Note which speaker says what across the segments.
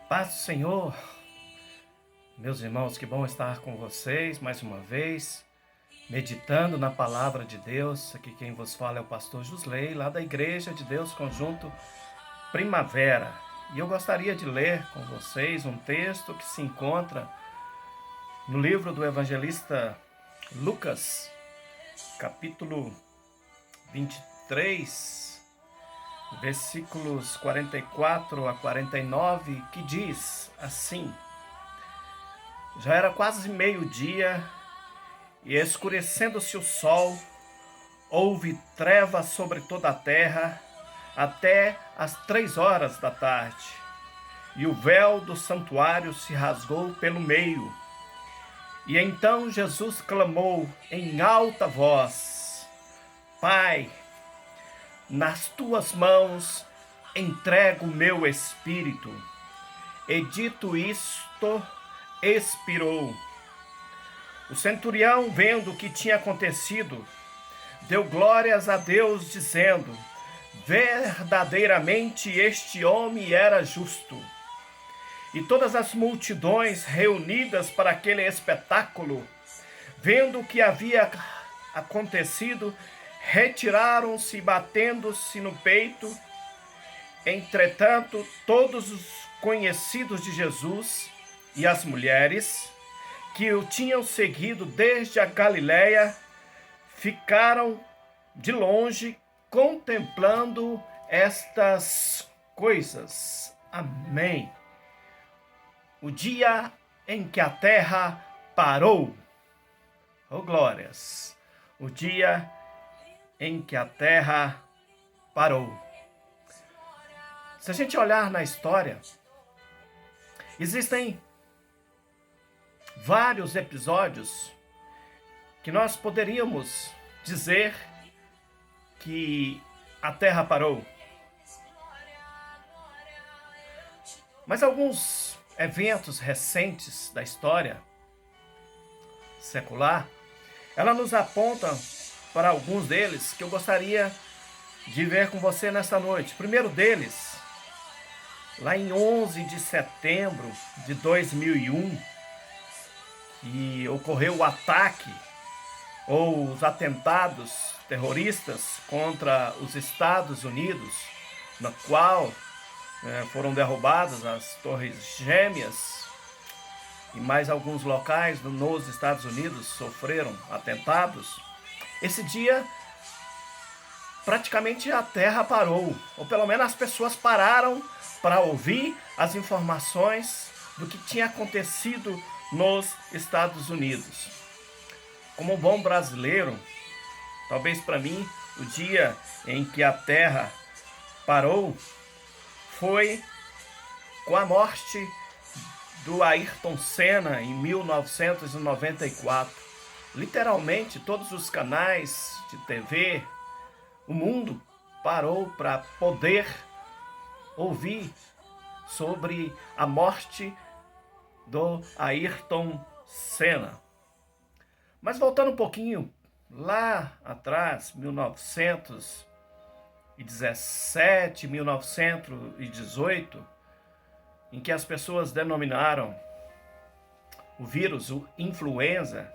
Speaker 1: Paz do Senhor, meus irmãos, que bom estar com vocês mais uma vez, meditando na palavra de Deus. Aqui quem vos fala é o pastor Jusley, lá da Igreja de Deus Conjunto Primavera. E eu gostaria de ler com vocês um texto que se encontra no livro do evangelista Lucas, capítulo 23, versículos 44 a 49, que diz assim: Já era quase meio-dia, e escurecendo-se o sol, houve treva sobre toda a terra, até as 3 horas da tarde. E o véu do santuário se rasgou pelo meio. E então Jesus clamou em alta voz: Pai, nas tuas mãos entrego o meu espírito. E dito isto, expirou. O centurião, vendo o que tinha acontecido, deu glórias a Deus, dizendo: Verdadeiramente este homem era justo. E todas as multidões reunidas para aquele espetáculo, vendo o que havia acontecido, retiraram-se, batendo-se no peito. Entretanto, todos os conhecidos de Jesus e as mulheres que o tinham seguido desde a Galiléia ficaram de longe contemplando estas coisas. Amém. O dia em que a terra parou. Oh, glórias! O dia em que a terra parou. Se a gente olhar na história, existem vários episódios que nós poderíamos dizer que a terra parou. Mas alguns eventos recentes da história secular, ela nos aponta para alguns deles que eu gostaria de ver com você nesta noite. O primeiro deles, lá em 11 de setembro de 2001, e ocorreu o ataque ou os atentados terroristas contra os Estados Unidos, na qual foram derrubadas as Torres Gêmeas, e mais alguns locais nos Estados Unidos sofreram atentados. Esse dia, praticamente a terra parou, ou pelo menos as pessoas pararam para ouvir as informações do que tinha acontecido nos Estados Unidos. Como um bom brasileiro, talvez para mim, o dia em que a terra parou foi com a morte do Ayrton Senna em 1994. Literalmente, todos os canais de TV, o mundo parou para poder ouvir sobre a morte do Ayrton Senna. Mas voltando um pouquinho lá atrás, 1917, 1918, em que as pessoas denominaram o vírus, o influenza,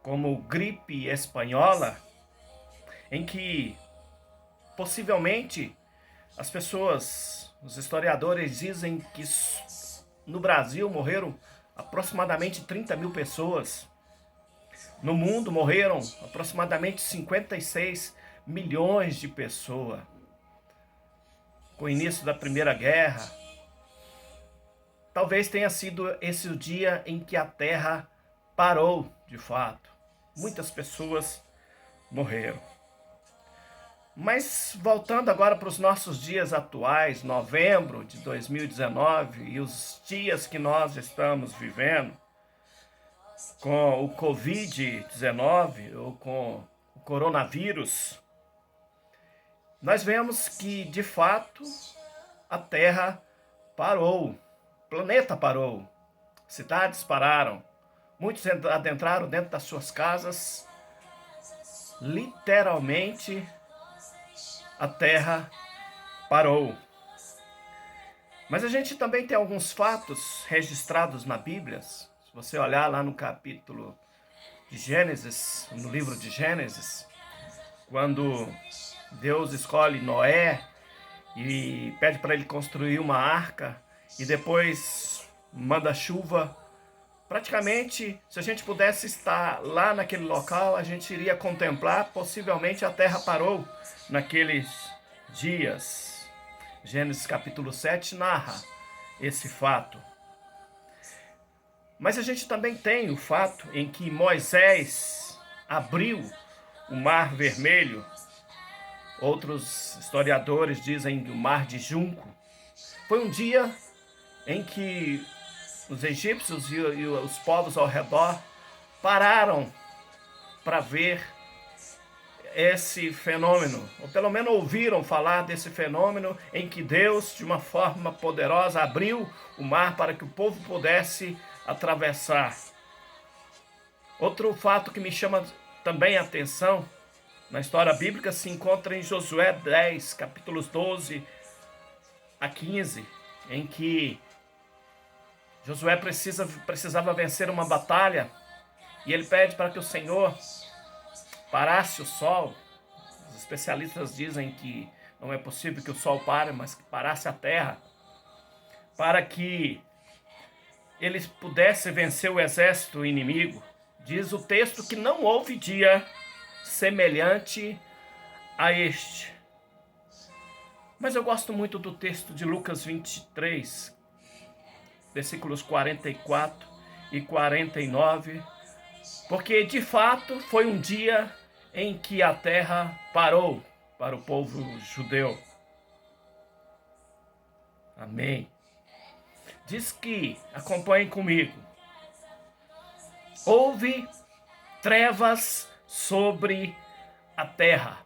Speaker 1: como gripe espanhola, em que possivelmente as pessoas, os historiadores dizem que no Brasil morreram aproximadamente 30 mil pessoas. No mundo morreram aproximadamente 56 milhões de pessoas. Com o início da Primeira Guerra, talvez tenha sido esse o dia em que a terra parou de fato. Muitas pessoas morreram. Mas voltando agora para os nossos dias atuais, novembro de 2019, e os dias que nós estamos vivendo, com o Covid-19 ou com o coronavírus, nós vemos que, de fato, a Terra parou, o planeta parou, cidades pararam, muitos adentraram dentro das suas casas, literalmente a Terra parou. Mas a gente também tem alguns fatos registrados na Bíblia. Se você olhar lá no capítulo de Gênesis, no livro de Gênesis, quando Deus escolhe Noé e pede para ele construir uma arca e depois manda chuva. Praticamente, se a gente pudesse estar lá naquele local, a gente iria contemplar, possivelmente a terra parou naqueles dias. Gênesis capítulo 7 narra esse fato. Mas a gente também tem o fato em que Moisés abriu o Mar Vermelho. Outros historiadores dizem o Mar de Junco. Foi um dia em que os egípcios e os povos ao redor pararam para ver esse fenômeno, ou pelo menos ouviram falar desse fenômeno em que Deus, de uma forma poderosa, abriu o mar para que o povo pudesse atravessar. Outro fato que me chama também a atenção na história bíblica se encontra em Josué 10, capítulos 12 a 15, em que Josué precisava vencer uma batalha e ele pede para que o Senhor parasse o sol. Os especialistas dizem que não é possível que o sol pare, mas que parasse a terra, para que eles pudessem vencer o exército inimigo. Diz o texto que não houve dia semelhante a este. Mas eu gosto muito do texto de Lucas 23, versículos 44 e 49, porque de fato foi um dia em que a terra parou para o povo judeu. Amém. Diz que, acompanhem comigo, houve trevas sobre a terra.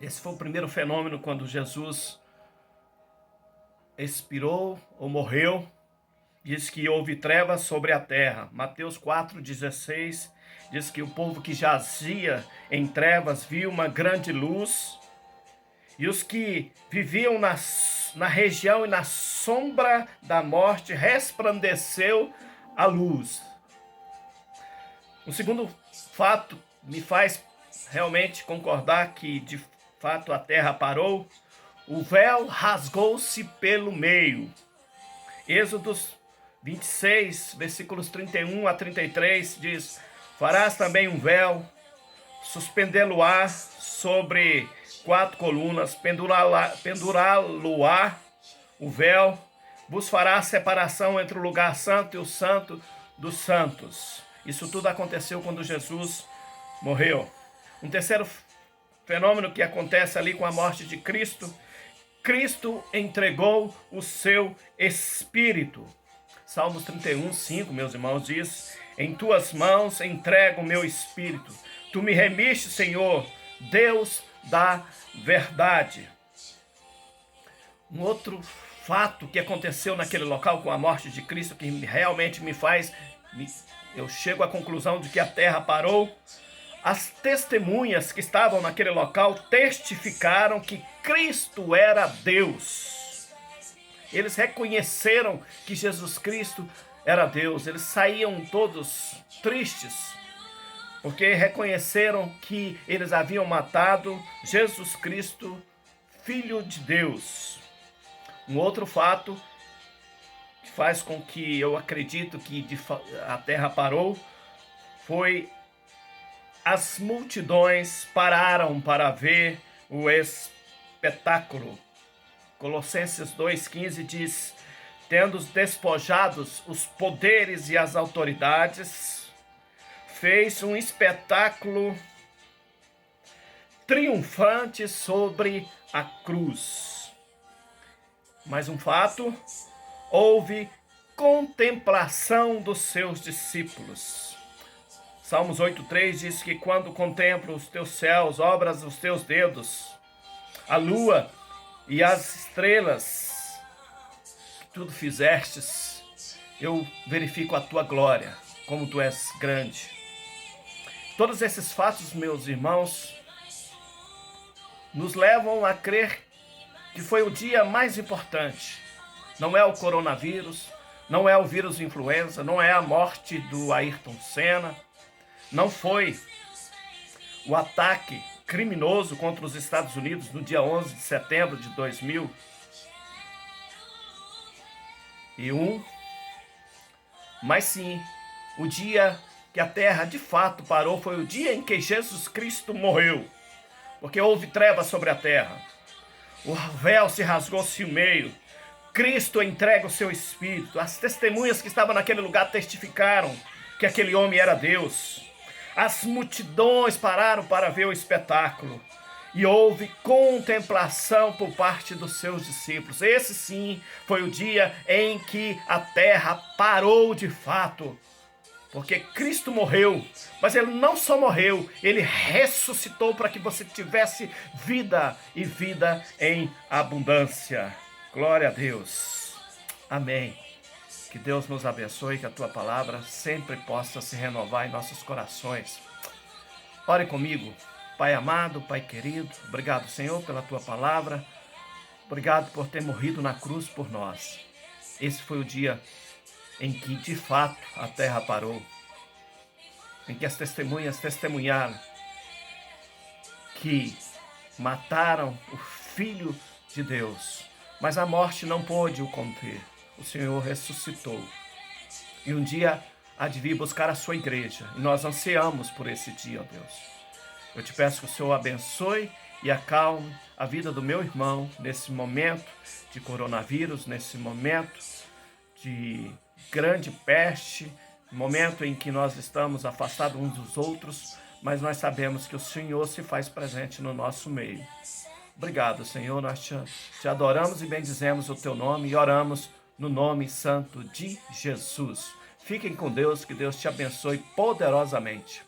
Speaker 1: Esse foi o primeiro fenômeno quando Jesus expirou ou morreu. Diz que houve trevas sobre a terra. Mateus 4,16 diz que o povo que jazia em trevas viu uma grande luz, e os que viviam na região e na sombra da morte resplandeceu a luz. O segundo fato me faz realmente concordar que de fato a terra parou. O véu rasgou-se pelo meio. Êxodos 26, versículos 31 a 33 diz: farás também um véu, suspendê-lo-á sobre 4 colunas, pendurá-lo-á o véu, vos fará separação entre o lugar santo e o santo dos santos. Isso tudo aconteceu quando Jesus morreu. Um terceiro fenômeno que acontece ali com a morte de Cristo: Cristo entregou o seu Espírito. Salmos 31, 5, meus irmãos, diz: em tuas mãos entrego o meu Espírito. Tu me remiste, Senhor, Deus da verdade. Um outro fato que aconteceu naquele local com a morte de Cristo, que realmente eu chego à conclusão de que a terra parou. As testemunhas que estavam naquele local testificaram que Cristo era Deus. Eles reconheceram que Jesus Cristo era Deus. Eles saíam todos tristes, porque reconheceram que eles haviam matado Jesus Cristo, Filho de Deus. Um outro fato que faz com que eu acredito que a terra parou foi as multidões pararam para ver o espetáculo. Colossenses 2,15 diz: tendo despojados os poderes e as autoridades, fez um espetáculo triunfante sobre a cruz. Mais um fato: houve contemplação dos seus discípulos. Salmos 8,3 diz que quando contemplo os teus céus, obras dos teus dedos, a lua e as estrelas, que tudo fizestes, eu verifico a tua glória, como tu és grande. Todos esses fatos, meus irmãos, nos levam a crer que foi o dia mais importante. Não é o coronavírus, não é o vírus influenza, não é a morte do Ayrton Senna, não foi o ataque criminoso contra os Estados Unidos no dia 11 de setembro de 2001, mas sim, o dia que a terra de fato parou foi o dia em que Jesus Cristo morreu, porque houve trevas sobre a terra, o véu se rasgou-se o meio, Cristo entrega o seu Espírito, as testemunhas que estavam naquele lugar testificaram que aquele homem era Deus, as multidões pararam para ver o espetáculo, e houve contemplação por parte dos seus discípulos. Esse sim foi o dia em que a terra parou de fato, porque Cristo morreu, mas Ele não só morreu, Ele ressuscitou para que você tivesse vida e vida em abundância. Glória a Deus. Amém. Que Deus nos abençoe, que a Tua palavra sempre possa se renovar em nossos corações. Ore comigo. Pai amado, Pai querido, obrigado, Senhor, pela Tua palavra. Obrigado por ter morrido na cruz por nós. Esse foi o dia em que, de fato, a terra parou. Em que as testemunhas testemunharam que mataram o Filho de Deus. Mas a morte não pôde o conter. O Senhor ressuscitou. E um dia há de vir buscar a sua igreja. E nós ansiamos por esse dia, ó Deus. Eu te peço que o Senhor abençoe e acalme a vida do meu irmão nesse momento de coronavírus, nesse momento de grande peste, momento em que nós estamos afastados uns dos outros, mas nós sabemos que o Senhor se faz presente no nosso meio. Obrigado, Senhor, nós te adoramos e bendizemos o teu nome e oramos no nome santo de Jesus. Fiquem com Deus, que Deus te abençoe poderosamente.